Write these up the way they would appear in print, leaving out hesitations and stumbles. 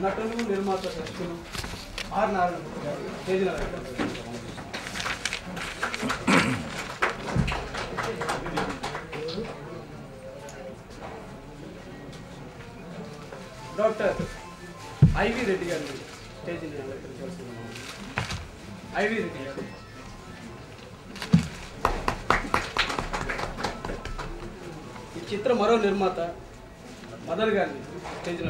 నటులు నిర్మాత దర్శకులు ఆర్ నారాయణ తేజీ డాక్టర్ ఐవి రెడ్డి గారు తేజీ ఐవి రెడ్డి గారు ఈ చిత్రం మరో నిర్మాత మదర్ గారిని తేజీ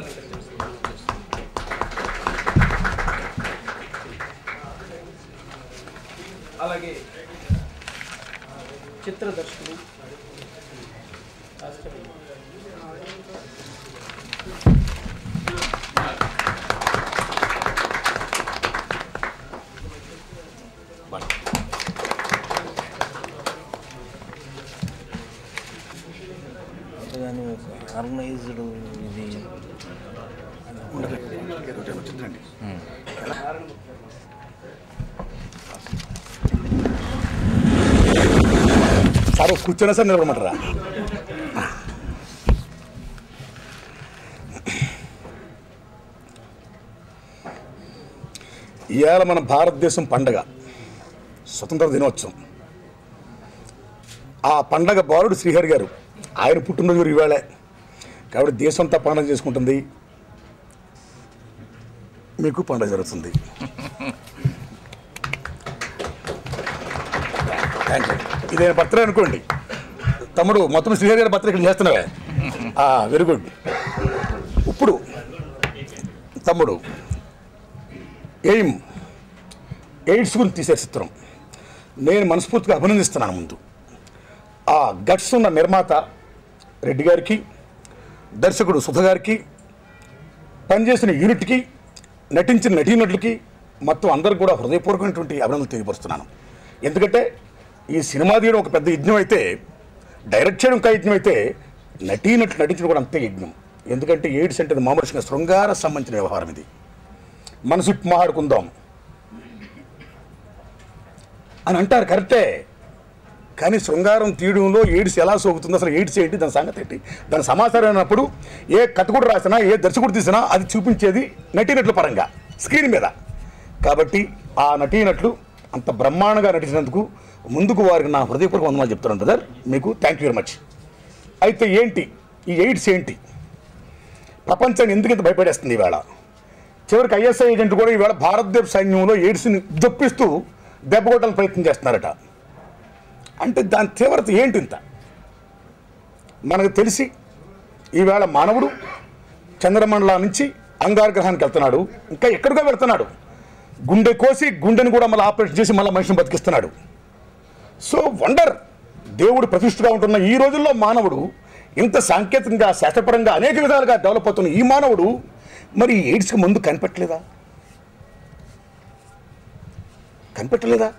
అలాగే చిత్ర దర్శకులు ఆర్గనైజ్డ్ ఇది సార్ కూర్చొని సార్ నిలబడమంటారా? ఇవాళ మన భారతదేశం పండగ స్వతంత్ర దినోత్సవం. ఆ పండగ బాలుడు శ్రీహరి గారు ఆయన పుట్టినరోజు ఇవాళే కాబట్టి దేశం అంతా పండుగ చేసుకుంటుంది, మీకు పండుగ జరుగుతుంది. Thank you. ఇదే బర్త్డే అనుకోండి తమ్ముడు, మొత్తం శ్రీహరి గారి బర్త్డే ఇక్కడ చేస్తున్నావే, వెరీ గుడ్. ఇప్పుడు తమ్ముడు ఎయిడ్స్ గురించి తీసే చిత్రం నేను మనస్ఫూర్తిగా అభినందిస్తున్నాను. ముందు ఆ గట్స్ ఉన్న నిర్మాత రెడ్డి గారికి, దర్శకుడు సుధ గారికి, పనిచేసిన యూనిట్కి, నటించిన నటీనటులకి మొత్తం అందరికి కూడా హృదయపూర్వకమైనటువంటి అభినందనలు తెలియపరుస్తున్నాను. ఎందుకంటే ఈ సినిమా తీయడం ఒక పెద్ద యజ్ఞం అయితే, డైరెక్ట్ చేయడం ఇంకా యజ్ఞం అయితే, నటీనటులు నటించడం కూడా అంతే యజ్ఞం. ఎందుకంటే ఎయిడ్స్ అంటే మామూలుగా శృంగార సంబంధించిన వ్యవహారం. ఇది మనసు మాట్లాడుకుందాం అని అంటారు, కరెక్టే. కానీ శృంగారం తీయడంలో ఎయిడ్స్ ఎలా సోకుతుందో, అసలు ఎయిడ్స్ ఏంటి, దాని సంగతి ఏంటి, దాని సమాచారం అయినప్పుడు ఏ కథకుడు రాసినా, ఏ దర్శకుడు తీసినా అది చూపించేది నటీనటుల పరంగా స్క్రీన్ మీద. కాబట్టి ఆ నటీనటులు అంత బ్రహ్మాండంగా నటించినందుకు ముందుకు వారికి నా హృదయపూర్వక వందనాలు చెప్తున్నాను బ్రదర్, మీకు థ్యాంక్ యూ వెరీ మచ్. అయితే ఏంటి ఈ ఎయిడ్స్ ఏంటి, ప్రపంచాన్ని ఎందుకు ఇంత భయపడేస్తుంది ఈవేళ? చివరికి ఐఎస్ఐ ఏజెంట్ కూడా ఈవేళ భారతదేశ సైన్యంలో ఎయిడ్స్ని జొప్పిస్తూ దెబ్బకొట్టాలని ప్రయత్నం చేస్తున్నారట. అంటే దాని తీవ్రత ఏంటి ఇంత? మనకు తెలిసి ఈవేళ మానవుడు చంద్రమండలం నుంచి అంగారగ్రహానికి వెళ్తున్నాడు, ఇంకా ఎక్కడికో వెళ్తున్నాడు. గుండె కోసి గుండెని కూడా మళ్ళీ ఆపరేషన్ చేసి మళ్ళీ మనిషిని బతికిస్తున్నాడు. సో వండర్, దేవుడు ప్రతిష్ఠగా ఉంటున్న ఈ రోజుల్లో మానవుడు ఇంత సాంకేతికంగా, శాస్త్రపరంగా అనేక విధాలుగా డెవలప్ అవుతున్న ఈ మానవుడు మరి ఎయిడ్స్కి ముందు కనిపెట్టలేదా? కనిపెట్టలేడా?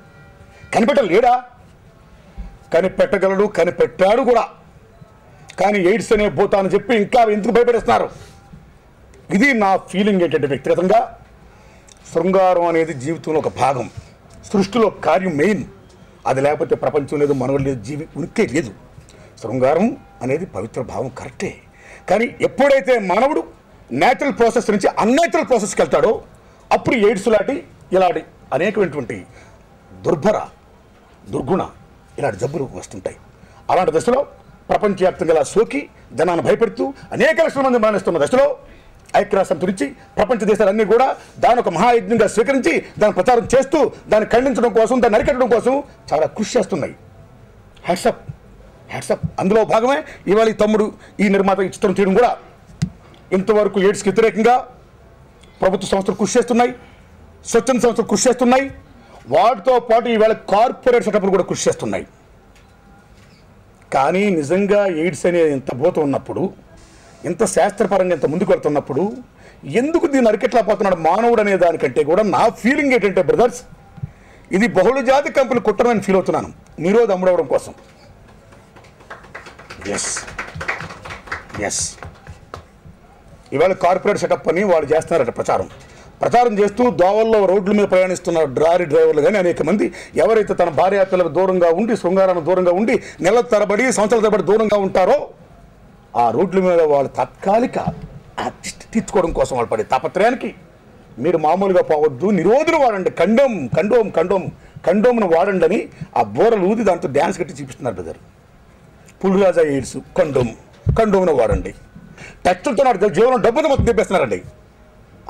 కనిపెట్టగలడు, కనిపెట్టాడు కూడా. కానీ ఎయిడ్స్ అనే భూతాన్ని చెప్పి ఇంకా ఎందుకు భయపడేస్తున్నారు? ఇది నా ఫీలింగ్. ఏంటంటే వ్యక్తిగతంగా శృంగారం అనేది జీవితంలో ఒక భాగం, సృష్టిలో కార్యం మెయిన్. అది లేకపోతే ప్రపంచం లేదు, మనవడు లేదు, జీవి ఉనికి లేదు. శృంగారం అనేది పవిత్ర భావం, కరెక్టే. కానీ ఎప్పుడైతే మానవుడు న్యాచురల్ ప్రాసెస్ నుంచి అన్యాచురల్ ప్రాసెస్కి వెళ్తాడో అప్పుడు ఎయిడ్స్ ఇలాంటి అనేకమైనటువంటి దుర్గుణ ఇలాంటి జబ్బులు వస్తుంటాయి. అలాంటి దశలో ప్రపంచవ్యాప్తంగా ఇలా సోకి జనాన్ని భయపెడుతూ అనేక లక్షల మంది మరణిస్తున్న దశలో ఐక్యరాష్ట్రం గురించి ప్రపంచ దేశాలన్నీ కూడా దాని ఒక మహాయజ్ఞంగా స్వీకరించి దాని ప్రచారం చేస్తూ దాన్ని ఖండించడం కోసం, దాన్ని అరికట్టడం కోసం చాలా కృషి చేస్తున్నాయి. హ్యాట్సప్. అందులో భాగమే ఇవాళ ఈ తమ్ముడు, ఈ నిర్మాత ఈ చిత్రం చేయడం కూడా. ఇంతవరకు ఎయిడ్స్కి వ్యతిరేకంగా ప్రభుత్వ సంస్థలు కృషి చేస్తున్నాయి, స్వచ్ఛంద సంస్థలు కృషి చేస్తున్నాయి, వాటితో పాటు ఈవేళ కార్పొరేట్ సెటప్లు కూడా కృషి చేస్తున్నాయి. కానీ నిజంగా ఎయిడ్స్ అనేది ఇంత భూతం ఉన్నప్పుడు, ఇంత శాస్త్రపరంగా ఇంత ముందుకు వెళ్తున్నప్పుడు ఎందుకు దీన్ని అరికెట్లేకపోతున్నాడు మానవుడు అనే దానికంటే కూడా నా ఫీలింగ్ ఏంటంటే బ్రదర్స్, ఇది బహుళజాతి కంపెనీ కుట్రని ఫీల్ అవుతున్నాను నిరోధ అమ్ముడవడం కోసం. ఎస్ ఇవాళ కార్పొరేట్ సెటప్ అని వాళ్ళు చేస్తున్నారట ప్రచారం చేస్తూ దోవల్లో రోడ్ల మీద ప్రయాణిస్తున్న లారీ డ్రైవర్లు కానీ అనేక మంది ఎవరైతే తన భార్యాపిల్లలకు దూరంగా ఉండి శృంగారానికి దూరంగా ఉండి నెలల తరబడి సంవత్సరాల తరబడి దూరంగా ఉంటారో ఆ రోడ్ల మీద వాళ్ళు తాత్కాలిక తీర్చుకోవడం కోసం వాళ్ళు పడే తాపత్రయానికి మీరు మామూలుగా పోవద్దు, నిరోధులు వాడండి, కండోమ్ను వాడండి అని ఆ బోరలు ఊది దాంతో డ్యాన్స్ కట్టి చూపిస్తున్నారు బ్రదర్. పులిరాజా ఎయిడ్స్ కండోమ్ను వాడండి. టెస్టులతో నాడు జీవనం డబ్బులు మొత్తం తెప్పేస్తున్నారండి.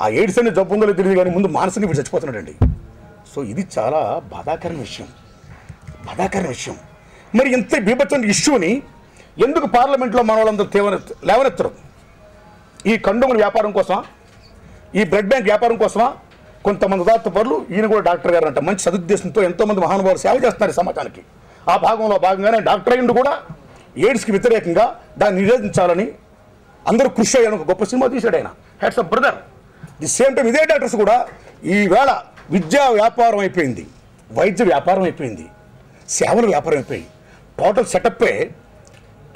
ఆ ఎయిడ్స్ అనే జబ్బు ఉందో తెలియదు కానీ ముందు మానసికంగా వీడు చచ్చిపోతున్నాడండి. సో ఇది చాలా బాధాకరమైన విషయం. మరి ఇంత బీభత్సమైన ఇష్యూని ఎందుకు పార్లమెంట్లో మన వాళ్ళందరూ లేవనెత్తరు? ఈ కండోముల వ్యాపారం కోసమా, ఈ బ్లడ్ బ్యాంక్ వ్యాపారం కోసమా? కొంతమంది ఉదాత్త పరులు, ఈయన కూడా డాక్టర్ గారు అంట, మంచి సదుద్దేశంతో ఎంతోమంది మహానుభావులు సేవ చేస్తున్నారు ఈ సమాజానికి. ఆ భాగంగానే డాక్టర్ అయ్యిండు కూడా ఎయిడ్స్కి వ్యతిరేకంగా దాన్ని నిరోధించాలని అందరూ కృషి అయ్యాను. ఒక గొప్ప సినిమా తీశాడు ఆయన, hats off brother. The same time ఇదే డాక్టర్స్ కూడా ఈవేళ విద్యా వ్యాపారం అయిపోయింది, వైద్య వ్యాపారం అయిపోయింది, సేవల వ్యాపారం అయిపోయింది. టోటల్ సెటప్పే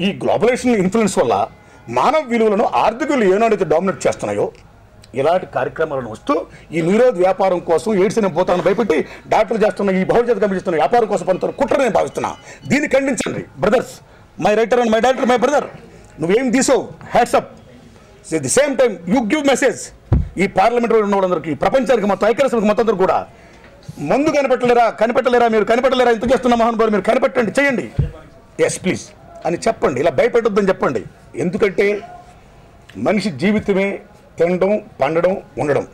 ఈ గ్లోబలైజేషన్ ఇన్ఫ్లుయెన్స్ వల్ల మానవ విలువలను ఆర్థిక విలువలు ఏనాడైతే డామినేట్ చేస్తున్నాయో ఇలాంటి కార్యక్రమాలను వస్తూ ఈ నిరోధ వ్యాపారం కోసం ఎయిడ్స్ అనే భూతాన్ని భయపెట్టి డాక్టర్లు చేస్తున్న ఈ బహుళజాతి కంపెనీ చేస్తున్న వ్యాపారం కోసం పనితో కుట్రని నేను భావిస్తున్నా. దీన్ని ఖండించండి brothers. My writer and my director my brother, నువ్వేం తీసావు, hats up. The same time you give message ఈ పార్లమెంట్లో ఉన్న వాళ్ళందరికీ, ప్రపంచానికి మొత్తం ఐక్యరాజ్యానికి మొత్తం అందరూ కూడా మందు కనిపెట్టలేరా మీరు ఇంత చేస్తున్న మహానుభావులు మీరు కనిపెట్టండి, చేయండి, ఎస్ ప్లీజ్ అని చెప్పండి. ఇలా భయపెట్టొద్దని చెప్పండి. ఎందుకంటే మనిషి జీవితమే తినడం, పండడం, ఉండడం.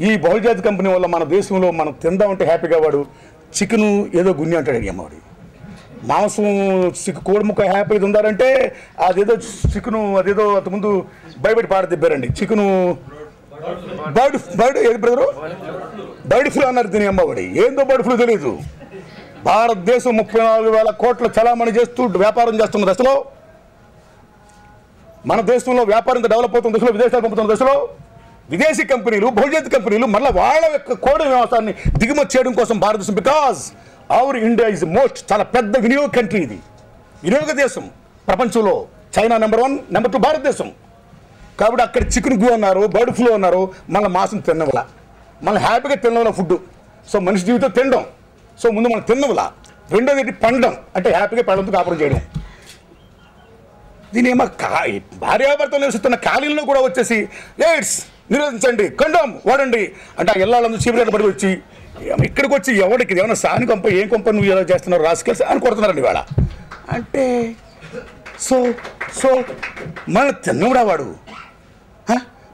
ఈ బహుళజాతి కంపెనీ వల్ల మన దేశంలో మనం తిందామంటే హ్యాపీగా వాడు చికెను ఏదో గున్ని అంటాడు అమ్మవాడి, మాంసం కోడి ముక్క హ్యాపీగా ఉండాలంటే అదేదో చికెను అదేదో అంతకుముందు భయపెట్టి పాడదిబ్బారండి. చికెను బర్డ్ ఏది బ్రదరు, బర్డ్ ఫ్లూ అన్నారు దీని అమ్మవాడి. ఏందో బర్డ్ ఫ్లూ తెలియదు. భారతదేశం 34,000 కోట్ల చలామణి చేస్తూ వ్యాపారం చేస్తున్న దశలో, మన దేశంలో వ్యాపారం డెవలప్ అవుతున్న దశలో, విదేశాలు పంపుతున్న దశలో విదేశీ కంపెనీలు, బహుళజాతి కంపెనీలు మళ్ళీ వాళ్ళ యొక్క కోడి వ్యవసాయాన్ని దిగుమతి చేయడం కోసం భారతదేశం, బికాజ్ అవర్ ఇండియా ఈజ్ చాలా పెద్ద వినియోగ కంట్రీ, ఇది వినియోగ దేశం ప్రపంచంలో. చైనా నెంబర్ 1, నెంబర్ 2 భారతదేశం. కాబట్టి అక్కడ చికెన్ గు అన్నారు, బర్డ్ ఫ్లూ అన్నారు, మళ్ళీ మాంసం తిన్నవల, మళ్ళీ హ్యాపీగా తిన్నవల ఫుడ్. సో మనిషి జీవితం తినడం, సో ముందు మనం తిన్నవల. రెండోది పండడం, అంటే హ్యాపీగా పండంతో కాపురం చేయడం. దీని ఏమో భార్యాభర్తలు నివసిస్తున్న ఖాళీల్లో కూడా వచ్చేసి ఎయిడ్స్ నిరోధించండి, కండోమ్ వాడండి అంటే ఆ ఇళ్ళందరూ చీపురేట్లు పడి వచ్చి ఇక్కడికి వచ్చి ఎవరికి ఏమైనా సాని కొంప ఏం కొంప నువ్వు ఎలా చేస్తున్నావు రాసుకెళ్ళి అని కొడుతున్నారండి ఇవాళ. అంటే సో మన తిన్నవుడా వాడు,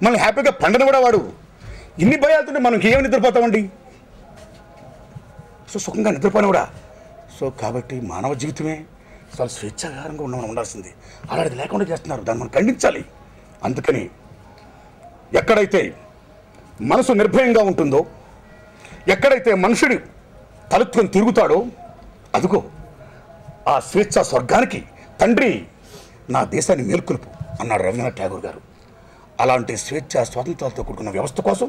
మనం హ్యాపీగా పండను కూడా వాడు. ఇన్ని భయాలుతుంటే మనం ఏమి నిద్రపోతామండి? సో సుఖంగా నిద్రపోయిన కూడా. సో కాబట్టి మానవ జీవితమే చాలా స్వేచ్ఛాగారంగా మనం ఉండాల్సింది. అలాంటిది లేకుండా చేస్తున్నారు, దాన్ని మనం ఖండించాలి. అందుకని ఎక్కడైతే మనసు నిర్భయంగా ఉంటుందో, ఎక్కడైతే మనుషుడి తలెత్తుకొని తిరుగుతాడో, అదిగో ఆ స్వేచ్ఛా స్వర్గానికి తండ్రి నా దేశాన్ని మేల్కొలుపు అన్నాడు రవీంద్రనాథ్ ఠాగూర్ గారు. అలాంటి స్వేచ్ఛా స్వాతంత్రాలతో కూడుకున్న వ్యవస్థ కోసం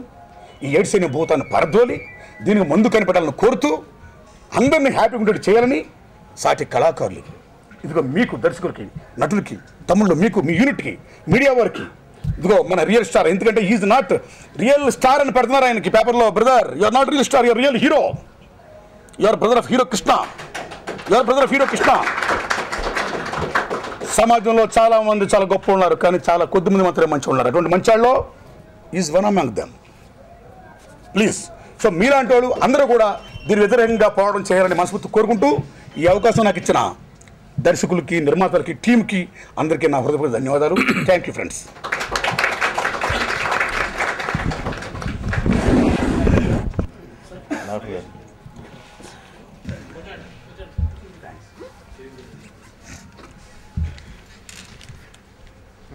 ఈ ఎయిడ్స్ అనే భూతాన్ని పరద్రోలి దీనికి మందు కనిపెట్టాలని కోరుతూ అందరినీ హ్యాపీగా ఉండేట్టు చేయాలని సాటి కళాకారులు, ఇదిగో మీకు దర్శకులకి, నటులకి, తమ్ముళ్ళు, మీకు, మీ యూనిట్కి, మీడియా వారికి, ఇదిగో మన రియల్ స్టార్. ఎందుకంటే ఈజ్ నాట్ రియల్ స్టార్ అని పెడుతున్నారు ఆయనకి పేపర్లో. Brother, you are not real star, you are real hero, you are brother of hero Krishna, you are brother of hero Krishna. సమాజంలో చాలా మంది చాలా గొప్ప ఉన్నారు, కానీ చాలా కొద్దిమంది మాత్రమే మంచి ఉన్నారు. అటువంటి మంచి వాళ్ళలో is one among them. Please, so మీలాంటి వాళ్ళు అందరూ కూడా దీని వ్యతిరేకంగా పోవడం చేయాలని మనస్ఫూర్తి కోరుకుంటూ ఈ అవకాశం నాకు ఇచ్చిన దర్శకులకి, నిర్మాతలకి, టీంకి అందరికీ నా హృదయపూర్వక ధన్యవాదాలు. Thank you friends.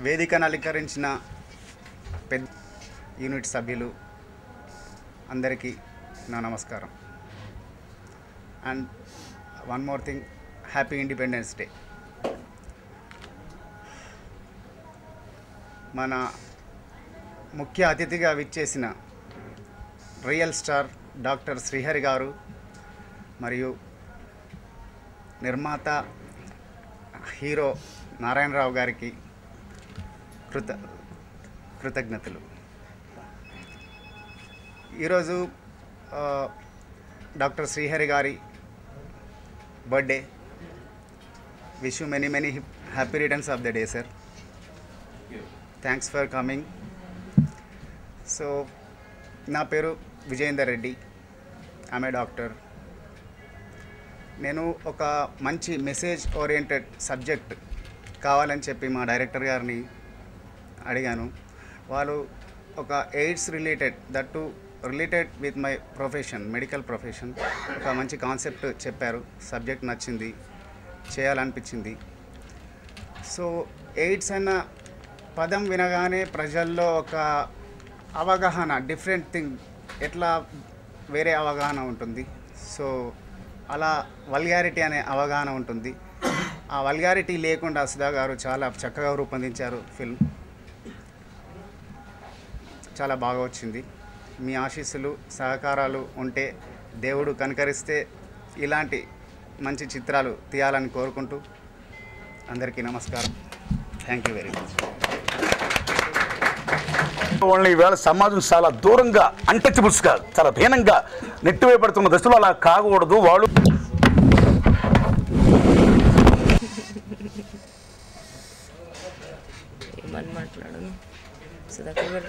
వేదికను అలంకరించిన పెద్ద యూనిట్ సభ్యులు అందరికీ నా నమస్కారం. And one more thing, happy independence day. మన ముఖ్య అతిథిగా విచ్చేసిన రియల్ స్టార్ డాక్టర్ శ్రీహరి గారు మరియు నిర్మాత హీరో నారాయణరావు గారికి కృతజ్ఞతలు. ఈరోజు డాక్టర్ శ్రీహరి గారి birthday. Wish you many many happy returns of the day sir. Thanks for coming. So నా పేరు విజయేందర్ రెడ్డి, ఆమె డాక్టర్. నేను ఒక మంచి మెసేజ్ ఓరియంటెడ్ సబ్జెక్ట్ కావాలని చెప్పి మా డైరెక్టర్ గారిని అడిగాను. వాళ్ళు ఒక AIDS related related with my profession, medical profession, ఒక మంచి కాన్సెప్ట్ చెప్పారు. సబ్జెక్ట్ నచ్చింది, చేయాలనిపించింది. సో ఎయిడ్స్ అన్న పదం వినగానే ప్రజల్లో ఒక అవగాహన, డిఫరెంట్ థింగ్, ఎట్లా వేరే అవగాహన ఉంటుంది. సో అలా వల్గారిటీ అనే అవగాహన ఉంటుంది. ఆ వల్గారిటీ లేకుండా సుధా గారు చాలా చక్కగా రూపొందించారు ఫిల్మ్. చాలా బాగా వచ్చింది. మీ ఆశీస్సులు, సహకారాలు ఉంటే, దేవుడు కనికరిస్తే ఇలాంటి మంచి చిత్రాలు తీయాలని కోరుకుంటూ అందరికీ నమస్కారం. Thank you very much. వాళ్ళని ఈవేళ సమాజం చాలా దూరంగా, అన్టచబుల్స్గా, చాలా భీనంగా నెట్టివేయబడుతున్న దశలో అలా కాకూడదు. వాళ్ళు ఏమని మాట్లాడను సుధాకర్ గారు,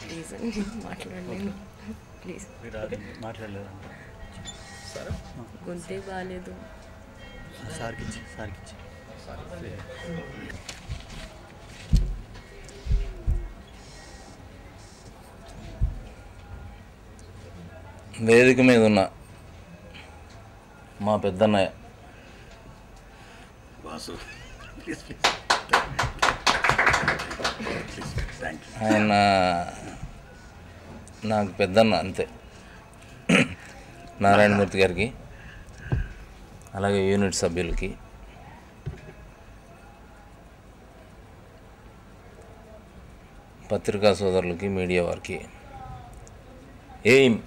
ప్లీజ్ అండి మాట్లాడలేను, ప్లీజ్. గొంతే బాగాలేదు. వేదిక మీద ఉన్న మా పెద్దన్నయ్య ఆయన నాకు పెద్దన్న అంతే, నారాయణమూర్తి గారికి, అలాగే యూనిట్ సభ్యులకి, పత్రికా సోదరులకి, మీడియా వారికి. ఎయిమ్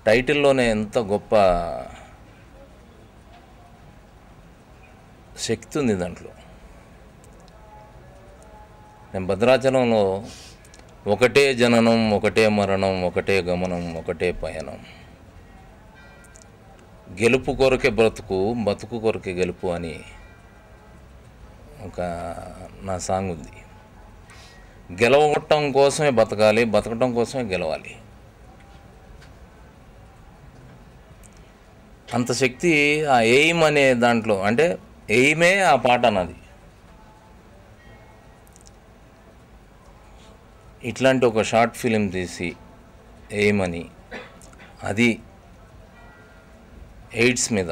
టైటిల్లోనే ఎంత గొప్ప శక్తి ఉంది దాంట్లో. నేను భద్రాచలంలో ఒకటే జననం, ఒకటే మరణం, ఒకటే గమనం, ఒకటే పయనం, గెలుపు కొరకే బ్రతుకు, బతుకు కొరకే గెలుపు అని ఒక నా సాంగ్ ఉంది. గెలవటం కోసమే బతకాలి, బతకటం కోసమే గెలవాలి. అంత శక్తి ఆ ఎయిమ్ అనే దాంట్లో, అంటే ఎయిమే ఆ పాట అన్నది. ఇట్లాంటి ఒక షార్ట్ ఫిలిం తీసి ఎయిమ్ అని, అది ఎయిడ్స్ మీద,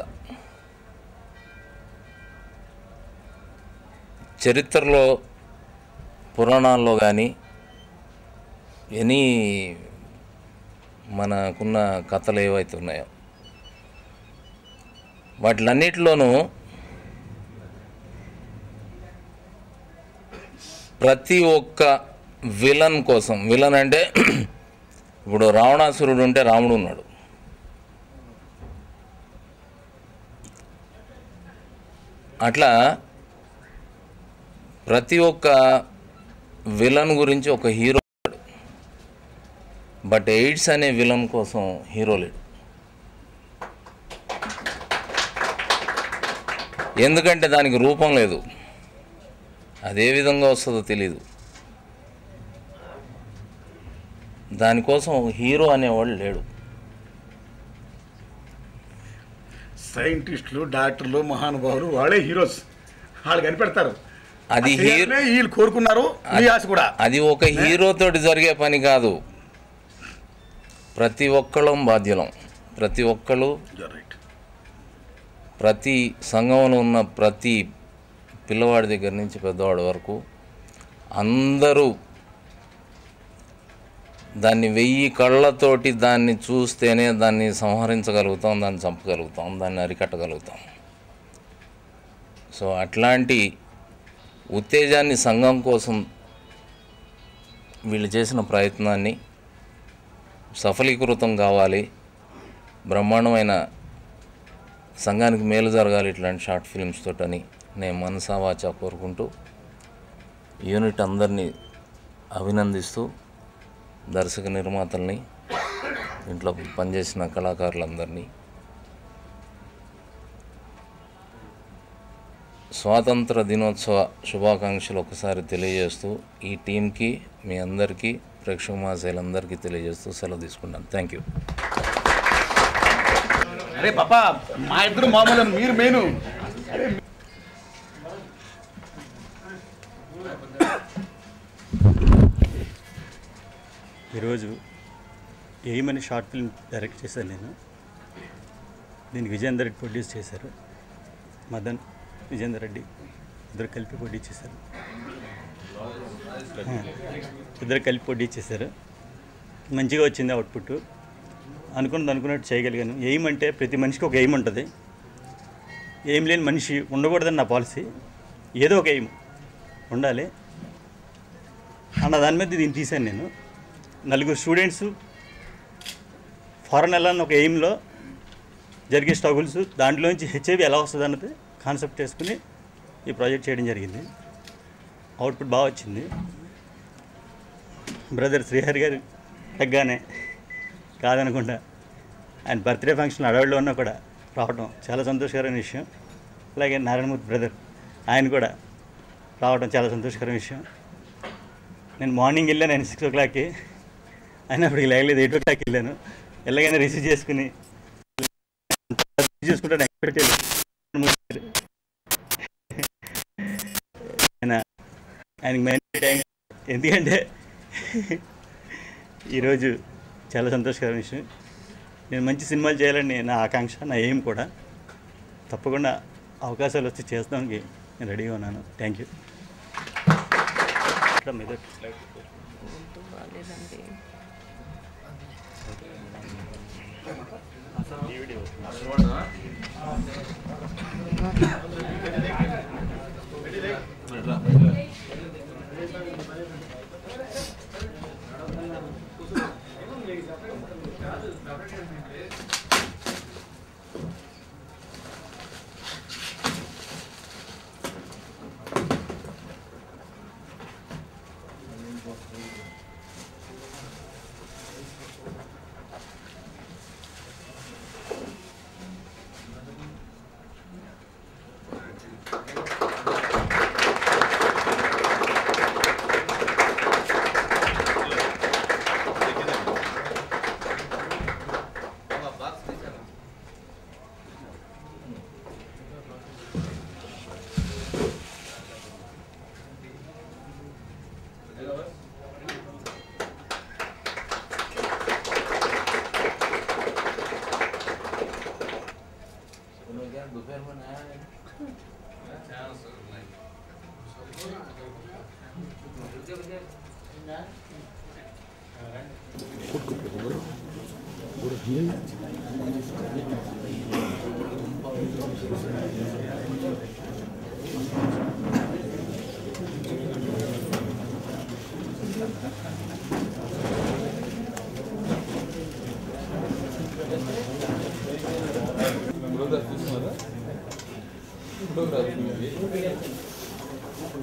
చరిత్రలో పురాణాల్లో కానీ ఎనీ మనకున్న కథలు ఏవైతే ఉన్నాయో వాటిలన్నిటిలోనూ ప్రతి ఒక్క విలన్ కోసం, విలన్ అంటే ఇప్పుడు రావణాసురుడు ఉంటే రాముడు ఉన్నాడు, అట్లా ప్రతి ఒక్క విలన్ గురించి ఒక హీరో ఉన్నాడు. బట్ ఎయిడ్స్ అనే విలన్ కోసం హీరో లేడు. ఎందుకంటే దానికి రూపం లేదు, అదే విధంగా వస్తుందో తెలీదు. దానికోసం హీరో అనేవాళ్ళు లేడు. సైంటిస్టులు, డాక్టర్లు, మహానుభావులు వాళ్ళే హీరోస్, వాళ్ళు కనిపెడతారు. అది వీళ్ళు కోరుకున్నారు, ఈ ఆశ కూడా. అది ఒక హీరోతోటి జరిగే పని కాదు. ప్రతి ఒక్కళ్ళం బాధ్యులం. ప్రతి ఒక్కళ్ళు, ప్రతి సంఘంలో ఉన్న ప్రతి పిల్లవాడి దగ్గర నుంచి పెద్దవాడి వరకు అందరూ దాన్ని 1000 కళ్ళతోటి దాన్ని చూస్తేనే దాన్ని సంహరించగలుగుతాం, దాన్ని చంపగలుగుతాం, దాన్ని అరికట్టగలుగుతాం. సో అట్లాంటి ఉత్తేజాన్ని సంఘం కోసం వీళ్ళు చేసిన ప్రయత్నాన్ని సఫలీకృతం కావాలి, బ్రహ్మాండమైన సంఘానికి మేలు జరగాలి ఇట్లాంటి షార్ట్ ఫిల్మ్స్ తోటని నేను మనసా వాచా కోరుకుంటూ యూనిట్ అందరినీ అభినందిస్తూ దర్శక నిర్మాతల్ని ఇంట్లో పనిచేసిన కళాకారులందరినీ స్వాతంత్ర దినోత్సవ శుభాకాంక్షలు ఒకసారి తెలియజేస్తూ ఈ టీంకి మీ అందరికీ ప్రేక్షక మహాశయులందరికీ తెలియజేస్తూ సెలవు తీసుకుంటాను. Thank you. అరే పాపా మా ఇద్దరు మామూలు మీరు మెయిన్. ఈరోజు ఏమని షార్ట్ ఫిల్మ్ డైరెక్ట్ చేశాను నేను. దీనికి విజయేందర్ రెడ్డి ప్రొడ్యూస్ చేశారు, మదన్ విజయేందర్ రెడ్డి ఇద్దరు కలిపి ప్రొడ్యూస్ చేశారు. మంచిగా వచ్చింది అవుట్పుట్. అనుకున్నట్టు చేయగలిగాను. ఎయిమ్ అంటే ప్రతి మనిషికి ఒక ఎయిమ్ ఉంటుంది. ఎయిమ్ లేని మనిషి ఉండకూడదని నా పాలసీ. ఏదో ఒక ఎయిమ్ ఉండాలి అన్న దాని మీద దీన్ని తీశాను నేను. 4 స్టూడెంట్స్ ఫారెన్ వెళ్ళాలని ఒక ఎయిమ్లో జరిగే స్ట్రగుల్స్, దాంట్లోంచి హెచ్ఐవి ఎలా వస్తుంది అన్నది కాన్సెప్ట్ చేసుకుని ఈ ప్రాజెక్ట్ చేయడం జరిగింది. అవుట్పుట్ బాగా వచ్చింది. బ్రదర్ శ్రీహరి గారు తగ్గానే కాదనకుండా ఆయన బర్త్డే ఫంక్షన్ అడవిలో ఉన్నా కూడా రావడం చాలా సంతోషకరమైన విషయం. అలాగే నారాయణమూర్తి బ్రదర్ ఆయన కూడా రావడం చాలా సంతోషకరమైన విషయం. నేను మార్నింగ్ వెళ్ళాను, ఆయన 6 o'clockకి, అయినప్పటికి లేగలేదు. 8 o'clock వెళ్ళాను. ఎలాగైనా రిసీవ్ చేసుకుని చూసుకుంటాను. ఎక్స్పెక్ట్ చేయలేదు. ఆయనకి మెయిన్ థ్యాంక్. ఎందుకంటే ఈరోజు చాలా సంతోషకరమైన విషయం. నేను మంచి సినిమాలు చేయాలని నా ఆకాంక్ష, నా ఎయిమ్ కూడా. తప్పకుండా అవకాశాలు వచ్చి చేస్తానికి నేను రెడీగా ఉన్నాను. Thank you. బాగాలేదండి.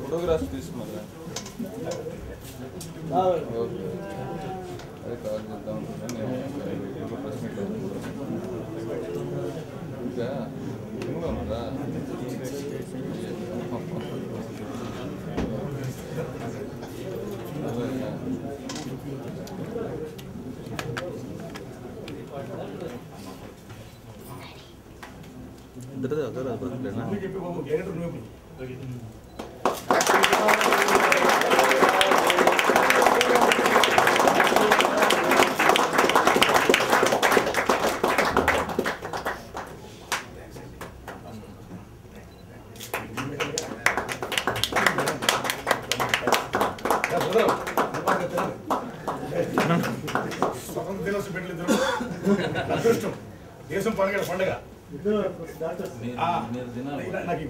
ఫోటోగ్రాఫ్ తీసుకున్నారా? అదే కాల్ చేద్దాం అనుకుంటున్నాను నేను. ప్రశ్న ఇంకా ఏమో ఉన్నారా? ఇద్దరు అక్కడ బతుకులేనా? దేశం పండుగ పండుగ మీరు తినాలి. నాకు